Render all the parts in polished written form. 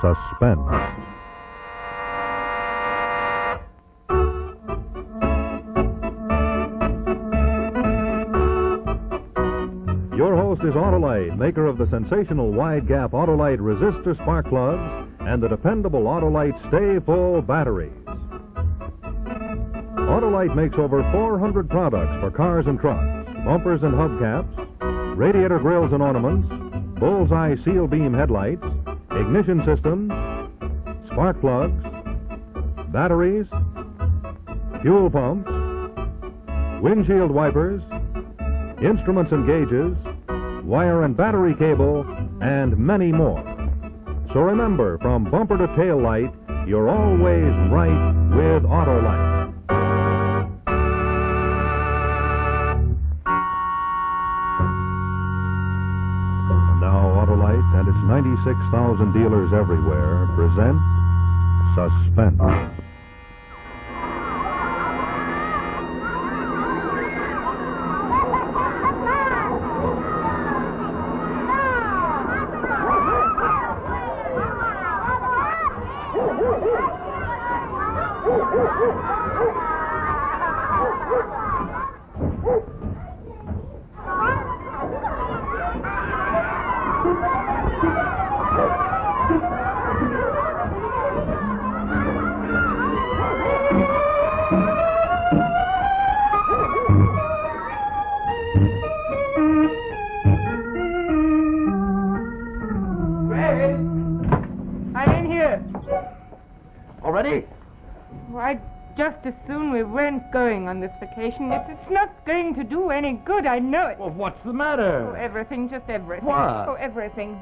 Suspense. Your host is Autolite, maker of the sensational wide-gap Autolite resistor spark plugs and the dependable Autolite Stay Full batteries. Autolite makes over 400 products for cars and trucks, bumpers and hubcaps, radiator grills and ornaments, bullseye seal beam headlights, ignition systems, spark plugs, batteries, fuel pumps, windshield wipers, instruments and gauges, wire and battery cable, and many more. So remember, from bumper to tail light, you're always right with Autolite. And now Autolite and its 96,000 dealers everywhere present Suspense. Already? Why, just as soon we weren't going on this vacation. It's not going to do any good, I know it. Well, what's the matter? Oh, everything, just everything. What? Oh, everything.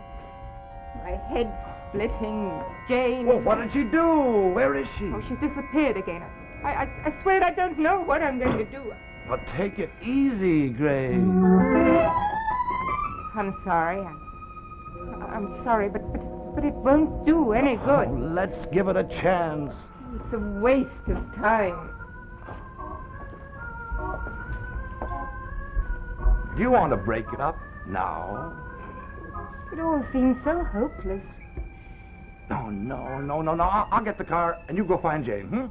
My head's splitting, Jane. Well, what did she do? Where is she? Oh, she's disappeared again. I swear I don't know what I'm going to do. Well, take it easy, Grace. I'm sorry. I'm sorry, but it won't do any good. Oh, let's give it a chance. It's a waste of time. Do you want to break it up now? It all seems so hopeless. No. I'll get the car, and you go find Jane,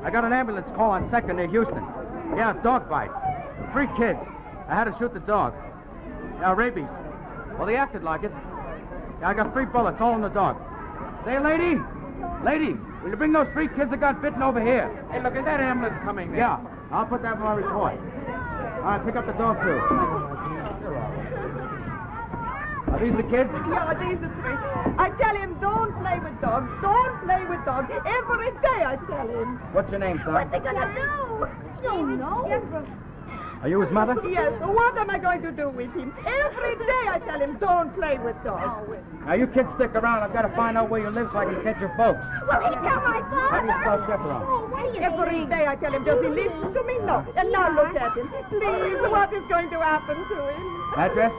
I got an ambulance call on 2nd near Houston. Yeah, dog bite. 3 kids. I had to shoot the dog. Yeah, rabies. Well, they acted like it. Yeah, I got 3 bullets, all in the dog. Say, lady, will you bring those 3 kids that got bitten over here? Hey, look, is that ambulance coming there? Yeah, I'll put that in my report. All right, pick up the dog, too. Are these the kids? Yeah, these are 3. I tell him, don't play with dogs. Don't play with dogs. Every day I tell him. What's your name, son? What's he gonna do? Don't know. Are you his mother? Yes, what am I going to do with him? Every day I tell him, don't play with dogs. Now, you kids stick around. I've got to find out where you live so I can catch your folks. Will he tell my father? How do you spell chaperone? Every day I tell him, does he listen to me? No. And now look at him. Please, what is going to happen to him? Address?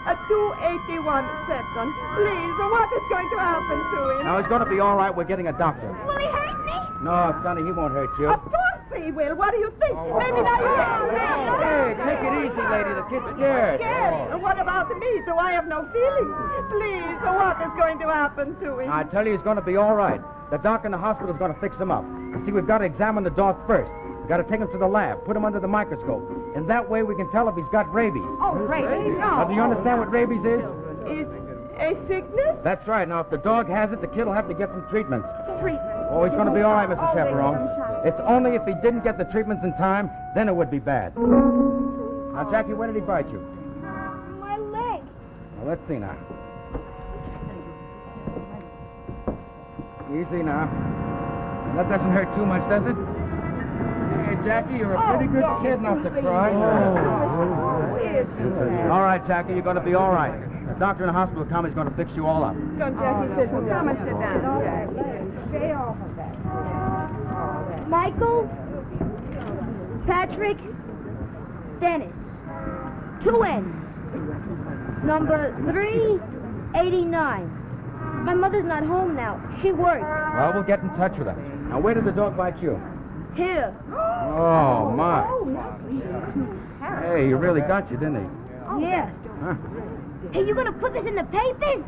At 281 second. Please, what is going to happen to him? Now, he's going to be all right. We're getting a doctor. Will he hurt me? No, Sonny, he won't hurt you. Of course he will. What do you think? Maybe now you Hey, take it easy, lady. The kid's scared. Scared? What about me? Do I have no feelings? Please, what is going to happen to him? I tell you, he's going to be all right. The doc in the hospital is going to fix him up. You see, we've got to examine the dog first. We've got to take him to the lab, put him under the microscope. And that way we can tell if he's got rabies. Oh, rabies? Now, do you understand what rabies is? Is a sickness? That's right. Now, if the dog has it, the kid will have to get some treatments. Treatment. Oh, he's going to be all right, Mrs. Chaperone. It's only if he didn't get the treatments in time, then it would be bad. Now, Jackie, where did he bite you? My leg. Well, let's see now. Easy now. That doesn't hurt too much, does it? Hey, Jackie, you're a pretty good kid not to cry. All right, Jackie, you're going to be all right. The doctor in the hospital is going to fix you all up. Come, Jackie, sit. Come and sit down, Jackie. Stay off of that. Michael, Patrick, Dennis. 2 N's. Number 389. My mother's not home now. She works. Well, we'll get in touch with her. Now, where did the dog bite you? Here. Oh, my. Hey, he really got you, didn't he? Yeah. Huh. Hey, you gonna put this in the papers?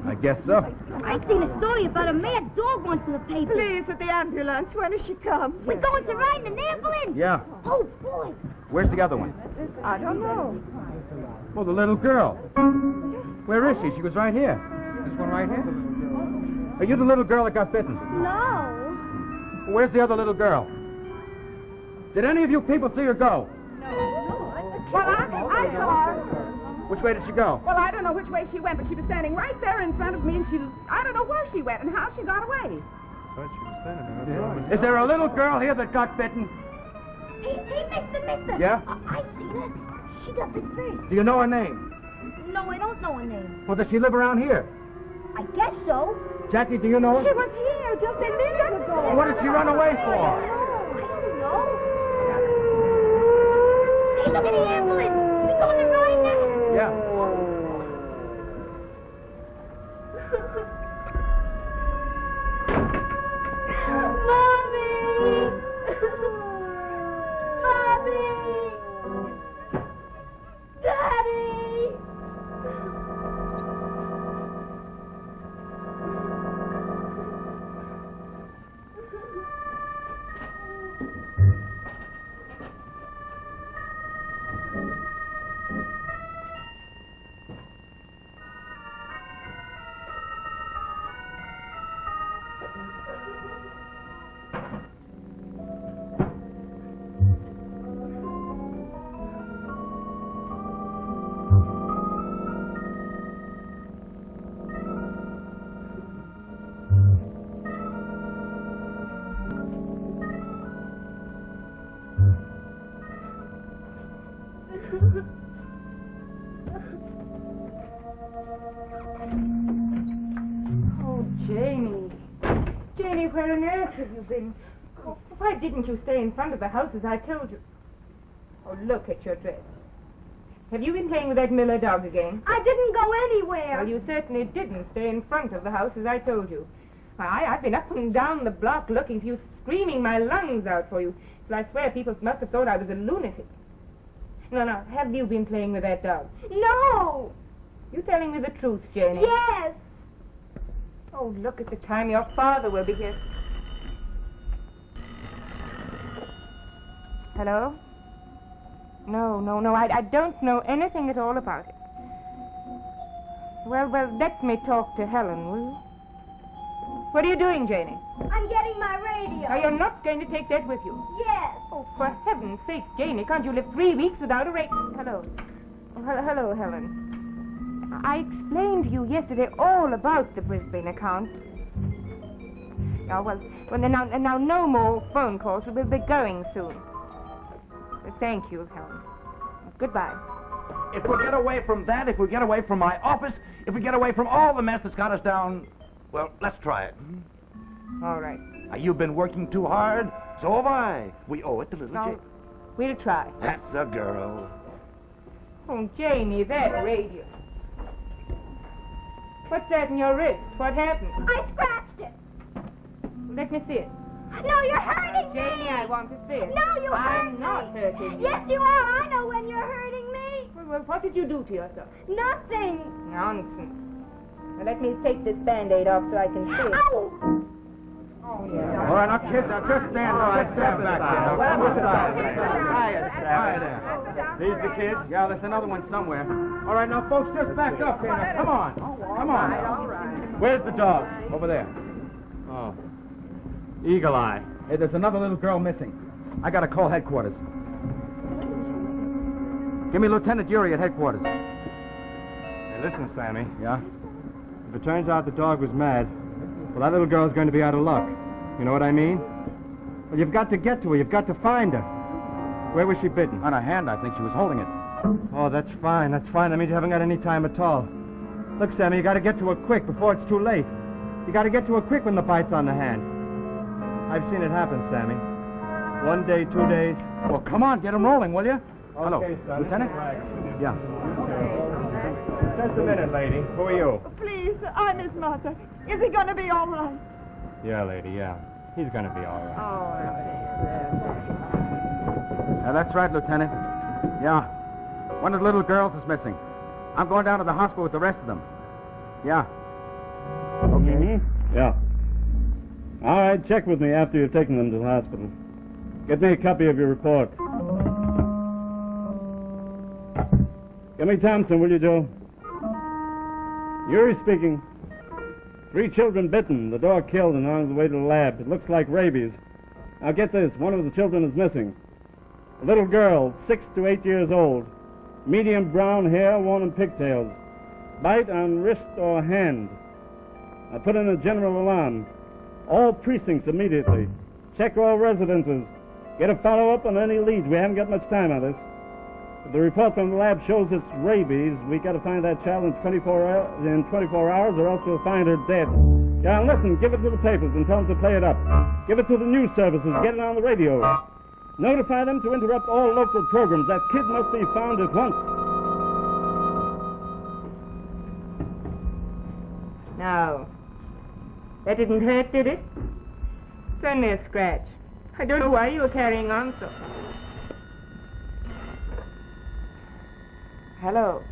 I guess so. I seen a story about a mad dog once in the paper. Please, at the ambulance. When does she come? We're going to ride in an ambulance. Yeah. Oh, boy. Where's the other one? I don't know. Well, the little girl. Where is she? She was right here. This one right here? Are you the little girl that got bitten? No. Where's the other little girl? Did any of you people see her go? Well, I saw her. Which way did she go? Well, I don't know which way she went, but she was standing right there in front of me, and I don't know where she went and how she got away. Is there a little girl here that got bitten? Hey, mister. Yeah? I see her. She got bit first. Do you know her name? No, I don't know her name. Well, does she live around here? I guess so. Jackie, do you know her? She was here just a minute ago. What did she run away for? I don't know. Hey, look at the ambulance. We're going to ride now. Yeah. Mommy! Daddy! Oh, Janie. Janie, where on earth have you been? Oh, why didn't you stay in front of the house as I told you? Oh, look at your dress. Have you been playing with that Miller dog again? I didn't go anywhere. Well, you certainly didn't stay in front of the house as I told you. I've been up and down the block looking for you, screaming my lungs out for you. So I swear people must have thought I was a lunatic. No, have you been playing with that dog? No. You telling me the truth, Janie? Yes. Oh, look at the time. Your father will be here. Hello? No, I don't know anything at all about it. Well, let me talk to Helen, will you? What are you doing, Janie? I'm getting my radio. Now, you're not going to take that with you. Yes. Oh, for heaven's sake, Janie, can't you live 3 weeks without a radio? Hello. Oh, hello, Helen. I explained to you yesterday all about the Brisbane account. Oh, well, now no more phone calls. We'll be going soon. Thank you, Helen. Goodbye. If we get away from that, if we get away from my office, if we get away from all the mess that's got us down, well, let's try it. All right. Now, you've been working too hard, so have I. We owe it to little No, Jane. we'll try. That's a girl. Oh, Janie, that radio. What's that in your wrist? What happened? I scratched it. Let me see it. No, you're hurting me. Janie, I want to see it. No, you hurt I'm not me. hurting you. Yes, you are. I know when you're hurting me. Well, what did you do to yourself? Nothing. Nonsense. Now, let me take this Band-Aid off so I can see it. Ow! Oh, yeah. All right, now, kids, now just stand back there. Stand aside. Hi there. These the kids? Yeah, there's another one somewhere. All right, now, folks, just back up here. Now, come on. Come on. Where's the dog? Over there. Oh. Eagle Eye. Hey, there's another little girl missing. I got to call headquarters. Give me Lieutenant Urey at headquarters. Hey, listen, Sammy. Yeah? If it turns out the dog was mad, well, that little girl's going to be out of luck. You know what I mean? Well, you've got to get to her. You've got to find her. Where was she bitten? On her hand, I think she was holding it. Oh, that's fine. That's fine. That means you haven't got any time at all. Look, Sammy, you got to get to her quick before it's too late. You got to get to her quick when the bite's on the hand. I've seen it happen, Sammy. 1 day, 2 days. Well, come on, get him rolling, will you? Hello, Okay, son. Lieutenant? Yeah. Just a minute, lady. Who are you? Please, I'm his mother. Is he going to be all right? Yeah, lady, yeah. He's going to be all right. Yeah, that's right, Lieutenant. Yeah. One of the little girls is missing. I'm going down to the hospital with the rest of them. Yeah. Okay. Yeah. All right, check with me after you've taken them to the hospital. Get me a copy of your report. Get me Thompson, will you, Joe? Yuri speaking. 3 children bitten, the dog killed and on the way to the lab. It looks like rabies. Now get this, one of the children is missing. A little girl, 6 to 8 years old. Medium brown hair, worn in pigtails. Bite on wrist or hand. I put in a general alarm. All precincts immediately. Check all residences. Get a follow-up on any leads. We haven't got much time on this. If the report from the lab shows it's rabies, we got to find that child in 24 hours, or else we'll find her dead. Now listen, give it to the papers and tell them to play it up. Give it to the news services. Get it on the radio. Notify them to interrupt all local programs. That kid must be found at once. No. That didn't hurt, did it? It's only a scratch. I don't know why you were carrying on so. Hello.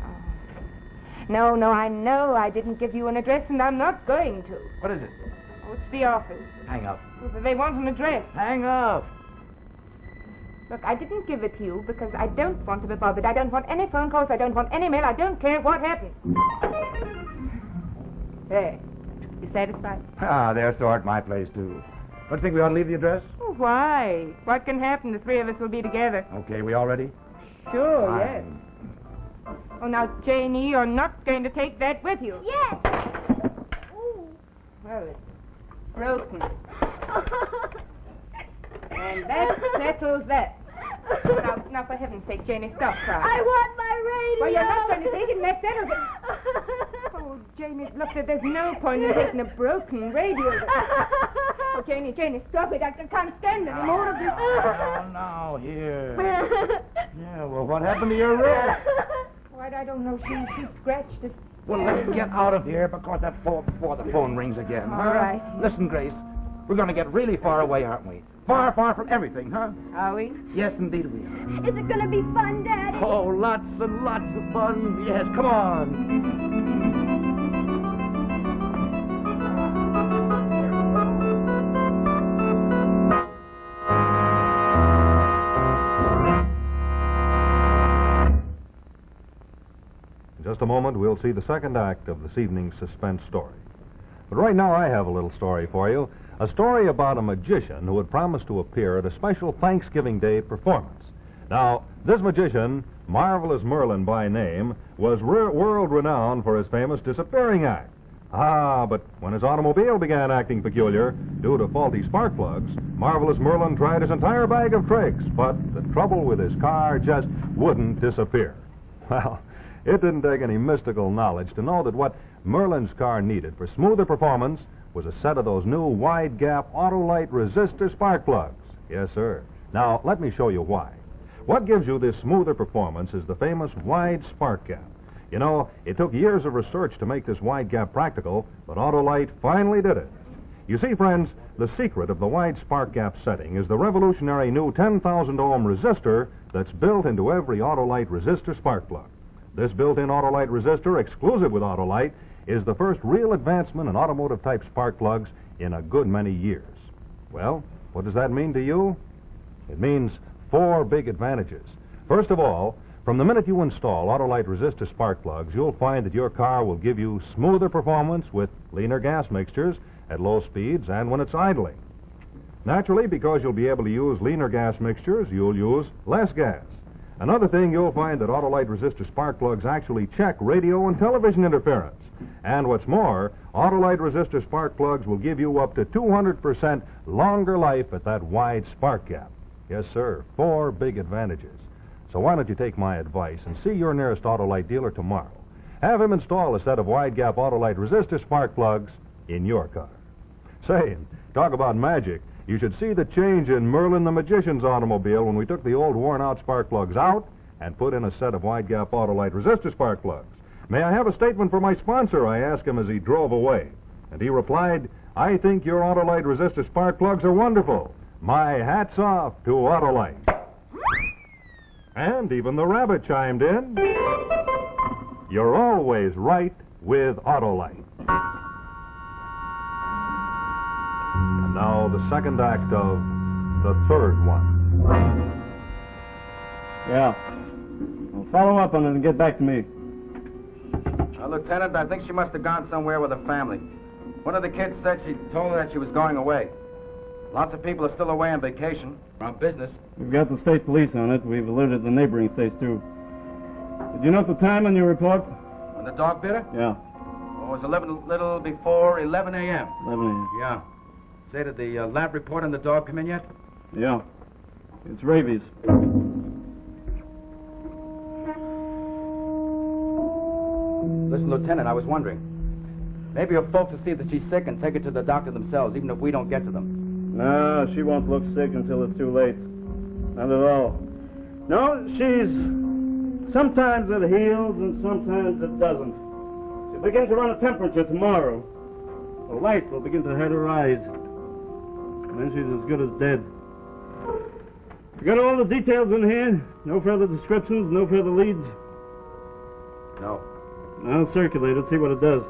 Oh. No, I know I didn't give you an address, and I'm not going to. What is it? Oh, it's the office. Hang up. Well, they want an address. Hang up. Look, I didn't give it to you because I don't want to be bothered. I don't want any phone calls. I don't want any mail. I don't care what happens. There. You satisfied? Ah, they're so at my place, too. Don't you think we ought to leave the address? Oh, why? What can happen? The 3 of us will be together. Okay, we all ready? Sure, Fine. yes. Oh, now, Janie, you're not going to take that with you. Yes. Ooh. Well, it's broken. And that settles that. Now, for heaven's sake, Janie, stop crying. I want my radio. Well, you're not going to take it, and that settles it. Oh, Janie, look, there's no point in taking a broken radio. Oh, Janie, stop it. I can't stand any more of this. No, here. Yeah, well, what happened to your wrist? Why, I don't know. She scratched it. Well, let's get out of here before the phone rings again. All right. Listen, Grace, we're going to get really far away, aren't we? Far, far from everything, huh? Are we? Yes, indeed we are. Is it going to be fun, Daddy? Oh, lots and lots of fun. Yes, come on. In just a moment, we'll see the second act of this evening's suspense story. But right now, I have a little story for you. A story about a magician who had promised to appear at a special Thanksgiving Day performance. Now, this magician, Marvelous Merlin by name, was world-renowned for his famous disappearing act. But when his automobile began acting peculiar due to faulty spark plugs, Marvelous Merlin tried his entire bag of tricks, but the trouble with his car just wouldn't disappear. Well, it didn't take any mystical knowledge to know that what Merlin's car needed for smoother performance was a set of those new wide-gap Autolite resistor spark plugs. Yes, sir. Now, let me show you why. What gives you this smoother performance is the famous wide spark gap. You know, it took years of research to make this wide gap practical, but Autolite finally did it. You see, friends, the secret of the wide spark gap setting is the revolutionary new 10,000 ohm resistor that's built into every Autolite resistor spark plug. This built-in Autolite resistor, exclusive with Autolite, is the first real advancement in automotive-type spark plugs in a good many years. Well, what does that mean to you? It means 4 big advantages. First of all, from the minute you install Autolite resistor spark plugs, you'll find that your car will give you smoother performance with leaner gas mixtures at low speeds and when it's idling. Naturally, because you'll be able to use leaner gas mixtures, you'll use less gas. Another thing, you'll find that Autolite resistor spark plugs actually check radio and television interference. And what's more, Autolite resistor spark plugs will give you up to 200% longer life at that wide spark gap. Yes, sir, 4 big advantages. So why don't you take my advice and see your nearest Autolite dealer tomorrow. Have him install a set of wide gap Autolite resistor spark plugs in your car. Say, talk about magic. You should see the change in Merlin the Magician's automobile when we took the old worn-out spark plugs out and put in a set of wide-gap Autolite resistor spark plugs. May I have a statement for my sponsor, I asked him as he drove away. And he replied, I think your Autolite resistor spark plugs are wonderful. My hat's off to Autolite. And even the rabbit chimed in. You're always right with Autolite. Now, the second act of the third one. Yeah. Well, follow up on it and get back to me. Lieutenant, I think she must have gone somewhere with her family. One of the kids said she told her that she was going away. Lots of people are still away on vacation, on business. We've got the state police on it. We've alerted the neighboring states, too. Did you note the time on your report? When the dog bit her? Yeah. Oh, it was a little before 11 a.m. 11 a.m. Yeah. Say, did the lab report on the dog come in yet? Yeah. It's rabies. Listen, Lieutenant, I was wondering. Maybe your folks will see that she's sick and take her to the doctor themselves, even if we don't get to them. No, she won't look sick until it's too late. Not at all. No, sometimes it heals and sometimes it doesn't. She'll begin to run a temperature tomorrow. The light will begin to hurt her eyes. And then she's as good as dead. You got all the details in here? No further descriptions, no further leads? No. I'll circulate it, see what it does.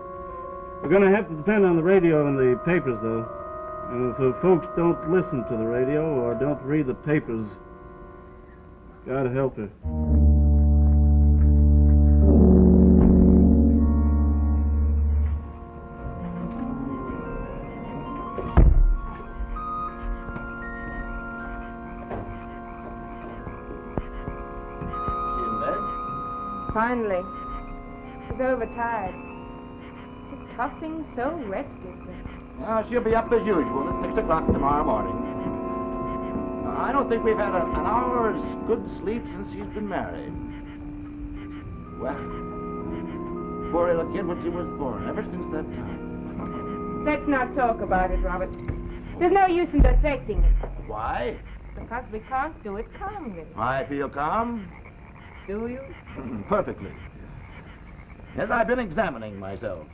We're going to have to depend on the radio and the papers, though. And if the folks don't listen to the radio or don't read the papers, God help her. Finally. She's overtired. She's tossing so restlessly. She'll be up as usual at 6 o'clock tomorrow morning. I don't think we've had an hour's good sleep since she's been married. Well, poor little kid when she was born, ever since that time. Let's not talk about it, Robert. There's no use in dissecting it. Why? Because we can't do it calmly. I feel calm. Do you? Perfectly. Yes, I've been examining myself.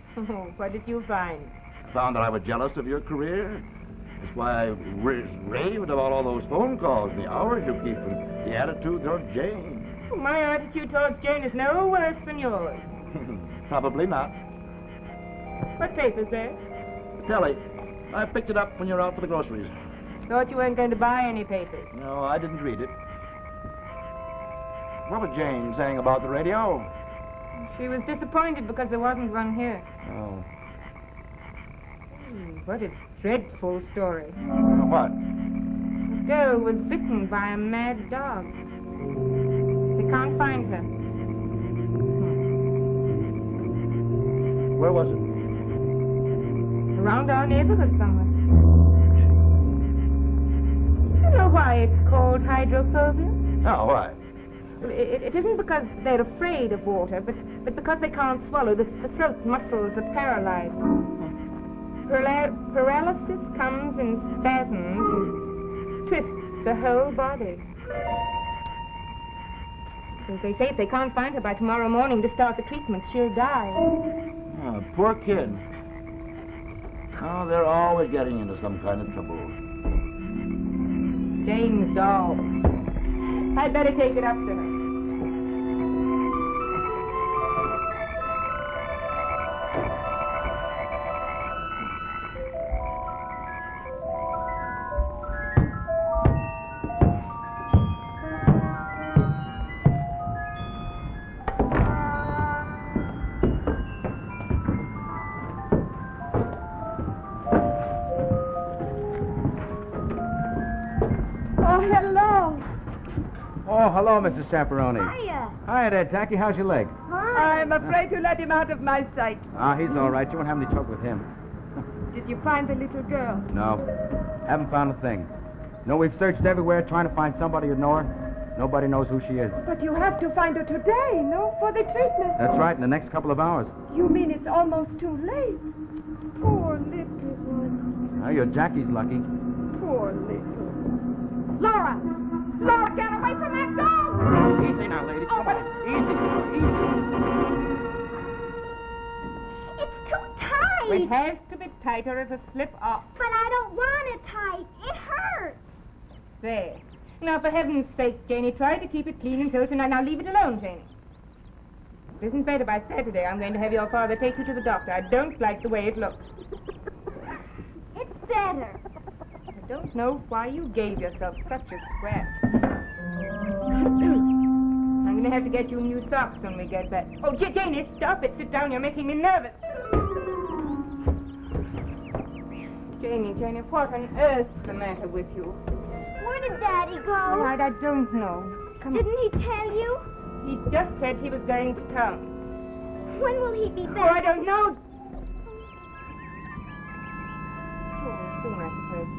What did you find? I found that I was jealous of your career. That's why I raved about all those phone calls, the hours you keep, and the attitude towards Jane. My attitude towards Jane is no worse than yours. Probably not. What paper's there? Telly, I picked it up when you were out for the groceries. Thought you weren't going to buy any papers. No, I didn't read it. What was Jane saying about the radio? She was disappointed because there wasn't one here. Oh. What a dreadful story. What? This girl was bitten by a mad dog. They can't find her. Where was it? Around our neighborhood somewhere. You know why it's called hydrophobia? Oh, why? It isn't because they're afraid of water, but because they can't swallow. The throat muscles are paralyzed. Paralysis comes in spasms and twists the whole body. As they say, if they can't find her by tomorrow morning to start the treatment, she'll die. Oh, poor kid. Oh, they're always getting into some kind of trouble. Jane's doll. I'd better take it up to her. Oh, hello, Mrs. Chaperone. Hiya. Hi there, Tacky. How's your leg? I'm afraid to let him out of my sight. Ah, he's all right. You won't have any trouble with him. Did you find the little girl? No. Haven't found a thing. No, we've searched everywhere trying to find somebody who'd know her. Nobody knows who she is. But you have to find her today, no? For the treatment. That's right, in the next couple of hours. You mean it's almost too late? Poor little one. Oh, your Jackie's lucky. Poor little. Laura! Laura, get away from that dog! Easy now, lady. Come on. Easy. It's too tight. It has to be tighter as a slip off. But I don't want it tight. It hurts. There. Now, for heaven's sake, Janie, try to keep it clean until tonight. Now, leave it alone, Janie. If it isn't better by Saturday, I'm going to have your father take you to the doctor. I don't like the way it looks. It's better. I don't know why you gave yourself such a scratch. I'm going to have to get you new socks when we get back. Oh, Janie, stop it. Sit down. You're making me nervous. Janie, what on earth's the matter with you? Where did Daddy go? I don't know. Didn't he tell you? He just said he was going to come. When will he be Oh, back? I don't know. Soon, I suppose.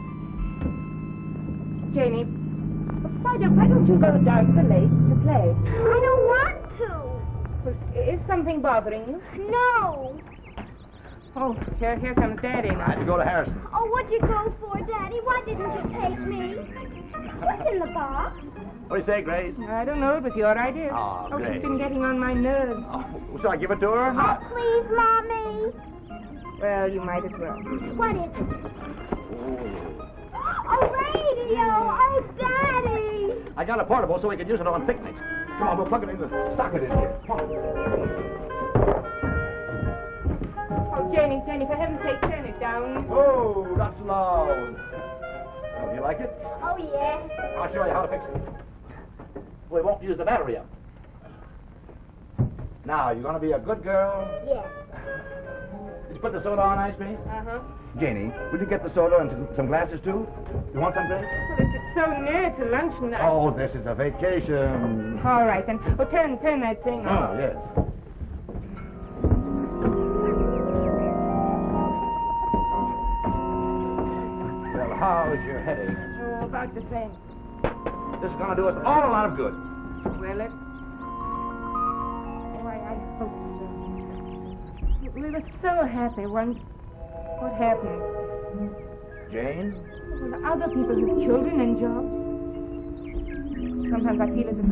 Janie, why don't you go down to the lake to play? I don't want to. Well, is something bothering you? No. Oh, here comes Daddy I now. had to go to Harrison. Oh, what'd you go for, Daddy? Why didn't you take me? What's in the box? What do you say, Grace? I don't know. It was your idea. Oh, she's Grace. been getting on my nerves. Oh, shall I give it to her? Oh, please, Mommy. Well, you might as well. What is it? A radio! Oh, Daddy! I got a portable so we can use it on picnics. Come on, we'll plug it in the socket in here. Come on. Oh, Janie, for heaven's sake, turn it down. Oh, that's loud. Oh, do you like it? Oh, yeah. I'll show you how to fix it. We won't use the battery up. Now, you're going to be a good girl. Yes. Did you put the soda on ice, please? Uh-huh. Janie, will you get the soda and some glasses, too? You want some drinks? Well, it's so near to luncheon now. Oh, this is a vacation. All right, then. Oh, turn that thing on. Oh, yes. Well, how's your headache? Oh, about the same. This is going to do us all a lot of good. Will it? Oh, I hope so. We were so happy once. What happened? Jane? Well, other people have children and jobs. Sometimes I feel as if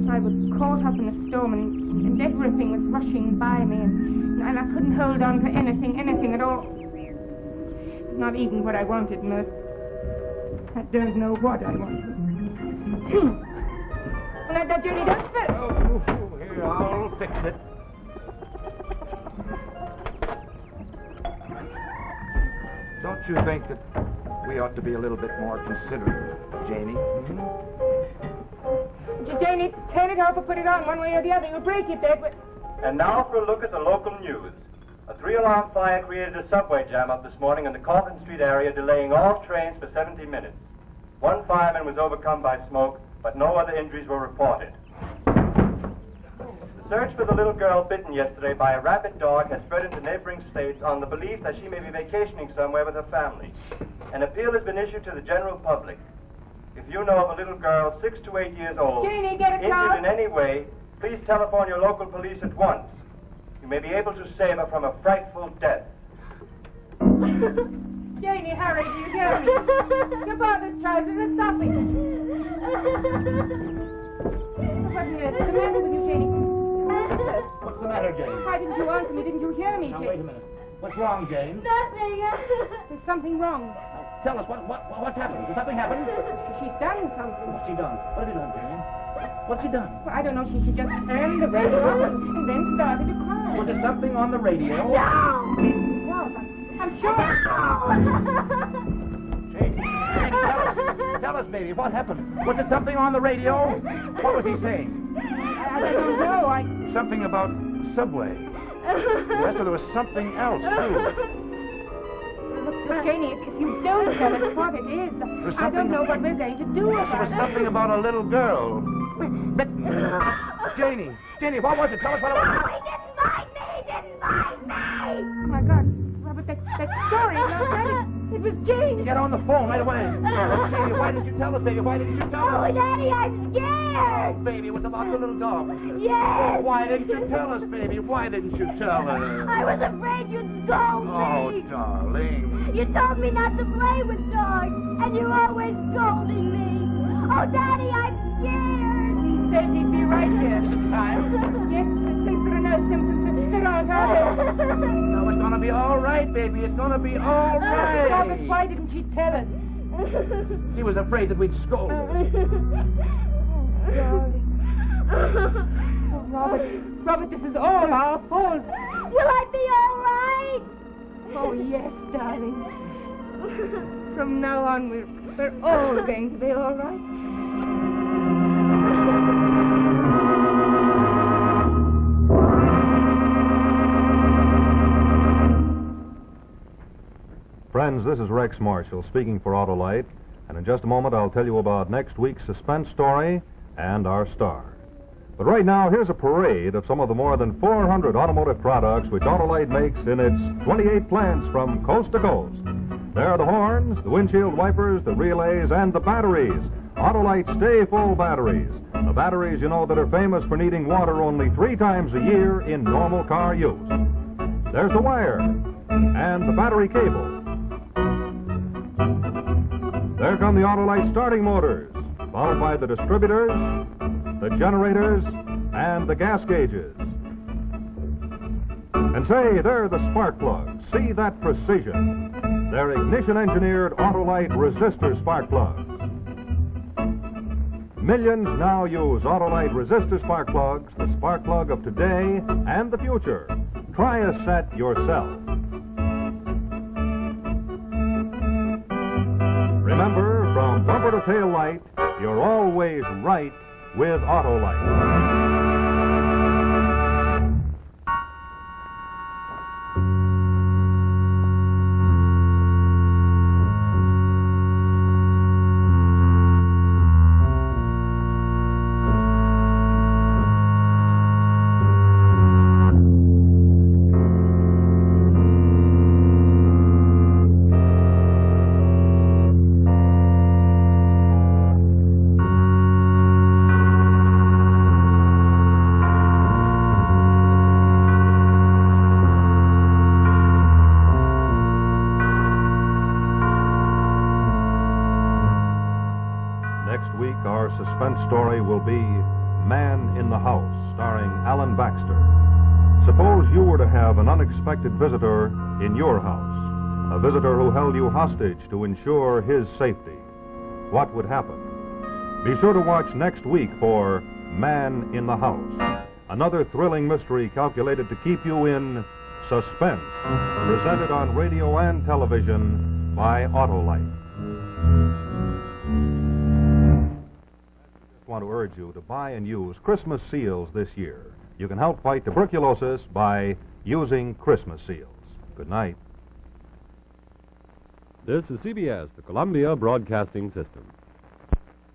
I was caught up in a storm and everything was rushing by me and I couldn't hold on to anything at all. Not even what I wanted most. I don't know what I wanted. Well, that Jenny, don't spit. Oh, here, I'll fix it. Don't you think that we ought to be a little bit more considerate, Janie? Janie, turn it off or put it on one way or the other. You'll break it there, but... And now for a look at the local news. A 3-alarm fire created a subway jam up this morning in the Coffin Street area, delaying all trains for 70 minutes. One fireman was overcome by smoke, but no other injuries were reported. The search for the little girl bitten yesterday by a rabid dog has spread into neighboring states on the belief that she may be vacationing somewhere with her family. An appeal has been issued to the general public. If you know of a little girl 6 to 8 years old Janie, get a injured car. in any way, please telephone your local police at once. You may be able to save her from a frightful death. Janie, hurry, do you hear me? Your father's trousers are stopping. What on earth is the matter Jane? Why didn't you answer me? Didn't you hear me, Now, Jane? wait a minute. What's wrong, Jane? Nothing. There's something wrong. Tell us, what's happened? Did something happen? She's done something. What's she done? What have you done, Jane? What's she done? Well, I don't know. She just turned the radio off and then started to cry. Was there something on the radio? No. Well, I'm sure. Jane, tell us, baby, what happened? Was it something on the radio? What was he saying? I don't know. Something about Subway. Yes, so there was something else, too. Look, Janie, if you don't tell us what it is, I don't know what we're going to do Yes, there was about it. something about a little girl. Janie, what was it? Tell us what it was. No, he didn't bite me. He didn't bite me. Oh, my God. Robert, that story about Daddy, it was Jane. Get on the phone right away. Janie, why didn't you tell us, baby? Why didn't you tell Oh, us? Daddy, I'm scared. Oh, baby, it was about the little dog. Yes. Why didn't you tell us, baby? Why didn't you tell us? I was afraid you'd scold Oh, me. darling. You told me not to play with dogs, and you're always scolding me. Oh, Daddy, I'm scared. He said he'd be right here. Is it time? Yes, please there are no symptoms. They're all right. No, it's gonna be all right, baby. It's gonna be all right. Robert, why didn't she tell us? She was afraid that we'd scold her. Oh, Robert, this is all our fault. Will I be all right? Oh, yes, darling. From now on, we're all going to be all right. Friends, this is Rex Marshall speaking for Autolite, and in just a moment I'll tell you about next week's suspense story and our star. But right now, here's a parade of some of the more than 400 automotive products which Autolite makes in its 28 plants from coast to coast. There are the horns, the windshield wipers, the relays, and the batteries. Autolite Stay Full batteries. The batteries, you know, that are famous for needing water only 3 times a year in normal car use. There's the wire and the battery cable. There come the Autolite starting motors, followed by the distributors, the generators, and the gas gauges. And say, there are the spark plugs. See that precision. They're ignition-engineered Autolite resistor spark plugs. Millions now use Autolite resistor spark plugs, the spark plug of today and the future. Try a set yourself. Remember, from bumper to tail light, you're always right with Autolite. Next week, our suspense story will be Man in the House, starring Alan Baxter. Suppose you were to have an unexpected visitor in your house, a visitor who held you hostage to ensure his safety. What would happen? Be sure to watch next week for Man in the House, another thrilling mystery calculated to keep you in suspense, presented on radio and television by Autolite. I want to urge you to buy and use Christmas seals this year. You can help fight tuberculosis by using Christmas seals. Good night. This is CBS, the Columbia Broadcasting System.